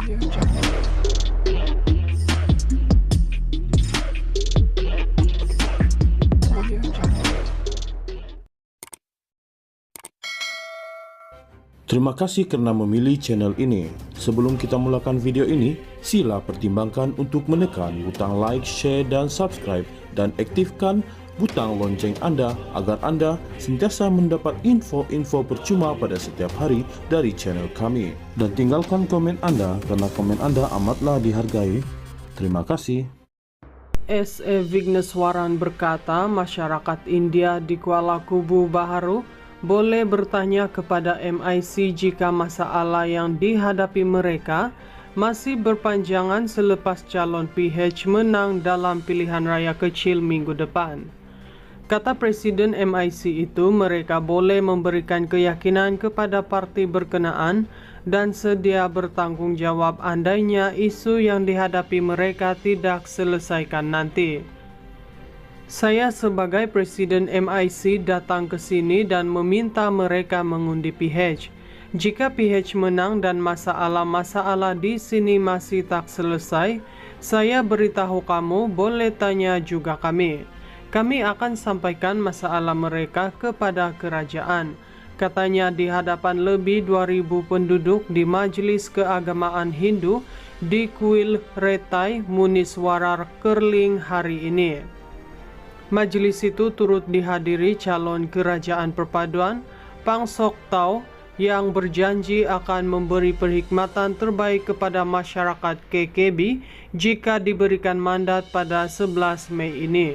Terima kasih karena memilih channel ini. Sebelum kita mulakan video ini, sila pertimbangkan untuk menekan butang like, share, dan subscribe, dan aktifkan butang lonceng Anda agar Anda sentiasa mendapat info-info percuma pada setiap hari dari channel kami. Dan tinggalkan komen Anda karena komen Anda amatlah dihargai. Terima kasih. S.E. Vigneswaran berkata, masyarakat India di Kuala Kubu Baharu boleh bertanya kepada MIC jika masalah yang dihadapi mereka masih berpanjangan selepas calon PH menang dalam pilihan raya kecil minggu depan. Kata Presiden MIC itu, mereka boleh memberikan keyakinan kepada parti berkenaan dan sedia bertanggung jawab andainya isu yang dihadapi mereka tidak selesaikan nanti. Saya sebagai Presiden MIC datang ke sini dan meminta mereka mengundi PH. Jika PH menang dan masalah-masalah di sini masih tak selesai, saya beritahu kamu, boleh tanya juga kami. Kami akan sampaikan masalah mereka kepada kerajaan. Katanya di hadapan lebih 2.000 penduduk di Majelis Keagamaan Hindu di Kuil Retai, Muniswarar, Kerling hari ini. Majelis itu turut dihadiri calon kerajaan perpaduan Pang Sok Tau yang berjanji akan memberi perkhidmatan terbaik kepada masyarakat KKB jika diberikan mandat pada 11 Mei ini.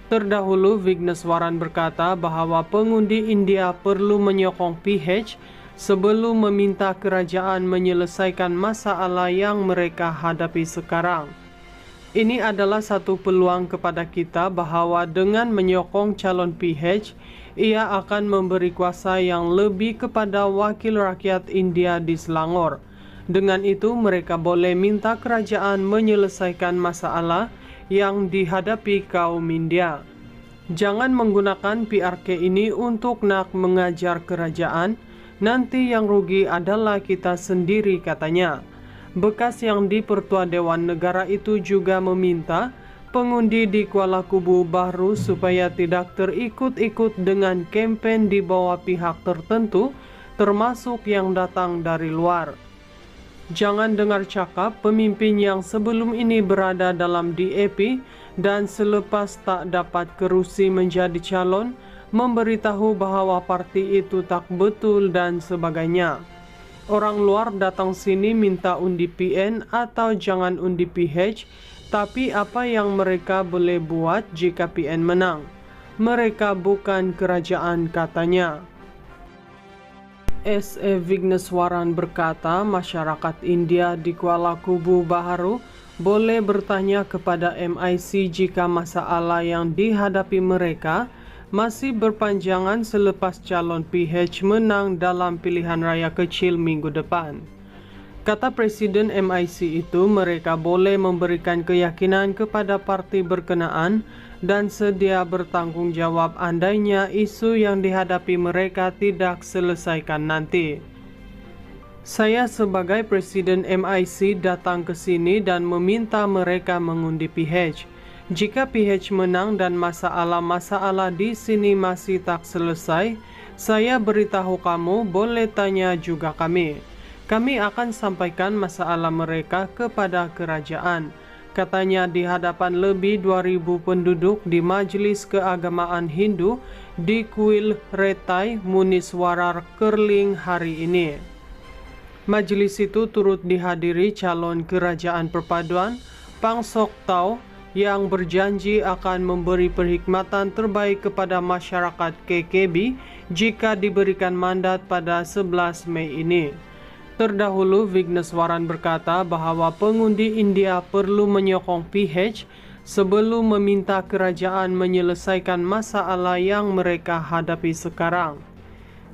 Terdahulu, Vigneswaran berkata bahwa pengundi India perlu menyokong PH sebelum meminta kerajaan menyelesaikan masalah yang mereka hadapi sekarang. Ini adalah satu peluang kepada kita bahwa dengan menyokong calon PH, ia akan memberi kuasa yang lebih kepada wakil rakyat India di Selangor. Dengan itu, mereka boleh minta kerajaan menyelesaikan masalah yang dihadapi kaum India. Jangan menggunakan PRK ini untuk nak mengajar kerajaan, nanti yang rugi adalah kita sendiri, katanya. Bekas yang di-Pertua Dewan Negara itu juga meminta pengundi di Kuala Kubu Baharu supaya tidak terikut-ikut dengan kempen di bawah pihak tertentu, termasuk yang datang dari luar. Jangan dengar cakap pemimpin yang sebelum ini berada dalam DAP dan selepas tak dapat kerusi menjadi calon, memberitahu bahwa parti itu tak betul dan sebagainya. Orang luar datang sini minta undi PN atau jangan undi PH, tapi apa yang mereka boleh buat jika PN menang? Mereka bukan kerajaan, katanya. S.E. Vigneswaran berkata, masyarakat India di Kuala Kubu Baharu boleh bertanya kepada MIC jika masalah yang dihadapi mereka masih berpanjangan selepas calon PH menang dalam pilihan raya kecil minggu depan. Kata Presiden MIC itu, mereka boleh memberikan keyakinan kepada parti berkenaan dan sedia bertanggung jawab andainya isu yang dihadapi mereka tidak selesaikan nanti. Saya sebagai Presiden MIC datang ke sini dan meminta mereka mengundi PH. Jika PH menang dan masalah-masalah di sini masih tak selesai, saya beritahu kamu, boleh tanya juga kami. Kami akan sampaikan masalah mereka kepada kerajaan. Katanya di hadapan lebih 2.000 penduduk di Majelis Keagamaan Hindu di Kuil Retai, Muniswarar, Kerling hari ini. Majelis itu turut dihadiri calon kerajaan perpaduan Pang Sok Tau yang berjanji akan memberi perkhidmatan terbaik kepada masyarakat KKB jika diberikan mandat pada 11 Mei ini. Terdahulu, Vigneswaran berkata bahwa pengundi India perlu menyokong PH sebelum meminta kerajaan menyelesaikan masalah yang mereka hadapi sekarang.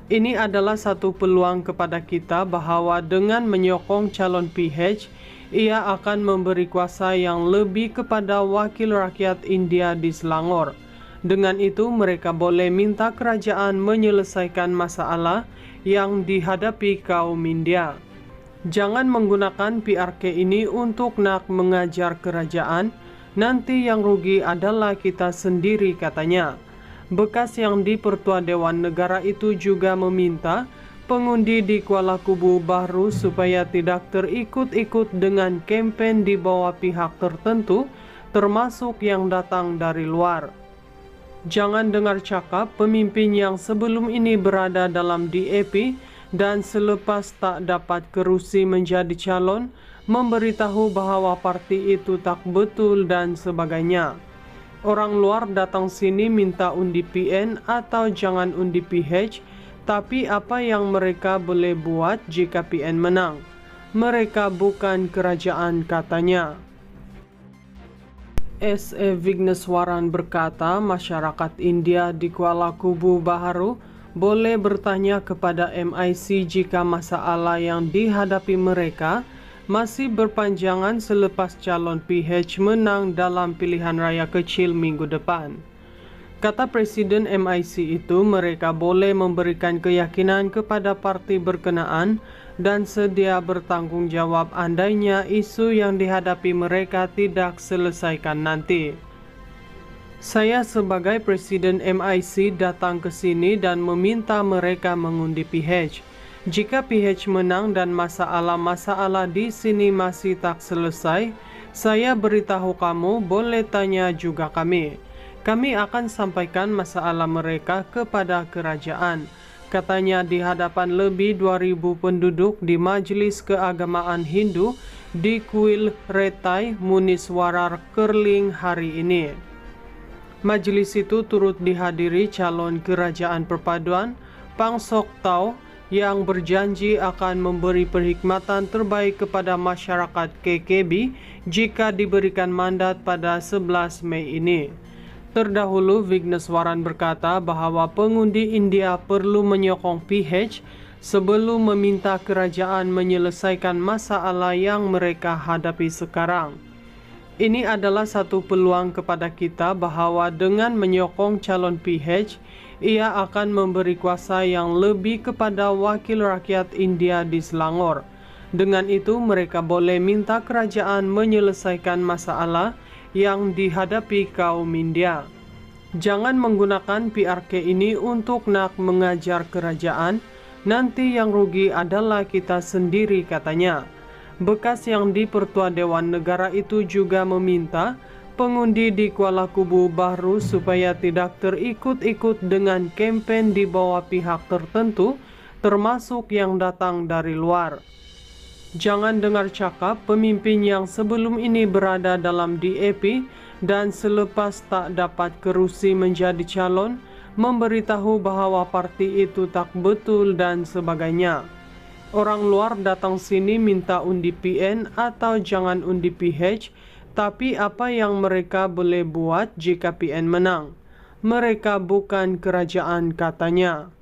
Ini adalah satu peluang kepada kita bahwa dengan menyokong calon PH, ia akan memberi kuasa yang lebih kepada wakil rakyat India di Selangor. Dengan itu, mereka boleh minta kerajaan menyelesaikan masalah yang dihadapi kaum India. Jangan menggunakan PRK ini untuk nak mengajar kerajaan, nanti yang rugi adalah kita sendiri, katanya. Bekas yang di-Pertua Dewan Negara itu juga meminta pengundi di Kuala Kubu Bahru supaya tidak terikut-ikut dengan kempen di bawah pihak tertentu, termasuk yang datang dari luar. Jangan dengar cakap pemimpin yang sebelum ini berada dalam DAP dan selepas tak dapat kerusi menjadi calon, memberitahu bahwa parti itu tak betul dan sebagainya. Orang luar datang sini minta undi PN atau jangan undi PH, tapi apa yang mereka boleh buat jika PN menang? Mereka bukan kerajaan, katanya. S.E. Vigneswaran berkata masyarakat India di Kuala Kubu Bahru boleh bertanya kepada MIC jika masalah yang dihadapi mereka masih berpanjangan selepas calon PH menang dalam pilihan raya kecil minggu depan. Kata Presiden MIC itu, mereka boleh memberikan keyakinan kepada parti berkenaan dan sedia bertanggung jawab andainya isu yang dihadapi mereka tidak selesaikan nanti. Saya sebagai Presiden MIC datang ke sini dan meminta mereka mengundi PH. Jika PH menang dan masalah-masalah di sini masih tak selesai, saya beritahu kamu, boleh tanya juga kami. Kami akan sampaikan masalah mereka kepada kerajaan, katanya di hadapan lebih 2.000 penduduk di Majlis Keagamaan Hindu di Kuil Retai, Muniswarar, Kerling hari ini. Majelis itu turut dihadiri calon kerajaan perpaduan Pang Sok Tau yang berjanji akan memberi perkhidmatan terbaik kepada masyarakat KKB jika diberikan mandat pada 11 Mei ini. Terdahulu, Vigneswaran berkata bahwa pengundi India perlu menyokong PH sebelum meminta kerajaan menyelesaikan masalah yang mereka hadapi sekarang. Ini adalah satu peluang kepada kita bahwa dengan menyokong calon PH, ia akan memberi kuasa yang lebih kepada wakil rakyat India di Selangor. Dengan itu, mereka boleh minta kerajaan menyelesaikan masalah yang dihadapi kaum India. Jangan menggunakan PRK ini untuk nak mengajar kerajaan, nanti yang rugi adalah kita sendiri, katanya. Bekas yang di-Pertua Dewan Negara itu juga meminta pengundi di Kuala Kubu Bahru supaya tidak terikut-ikut dengan kempen di bawah pihak tertentu, termasuk yang datang dari luar. Jangan dengar cakap pemimpin yang sebelum ini berada dalam DAP dan selepas tak dapat kerusi menjadi calon, memberitahu bahwa parti itu tak betul dan sebagainya. Orang luar datang sini minta undi PN atau jangan undi PH, tapi apa yang mereka boleh buat jika PN menang? Mereka bukan kerajaan, katanya.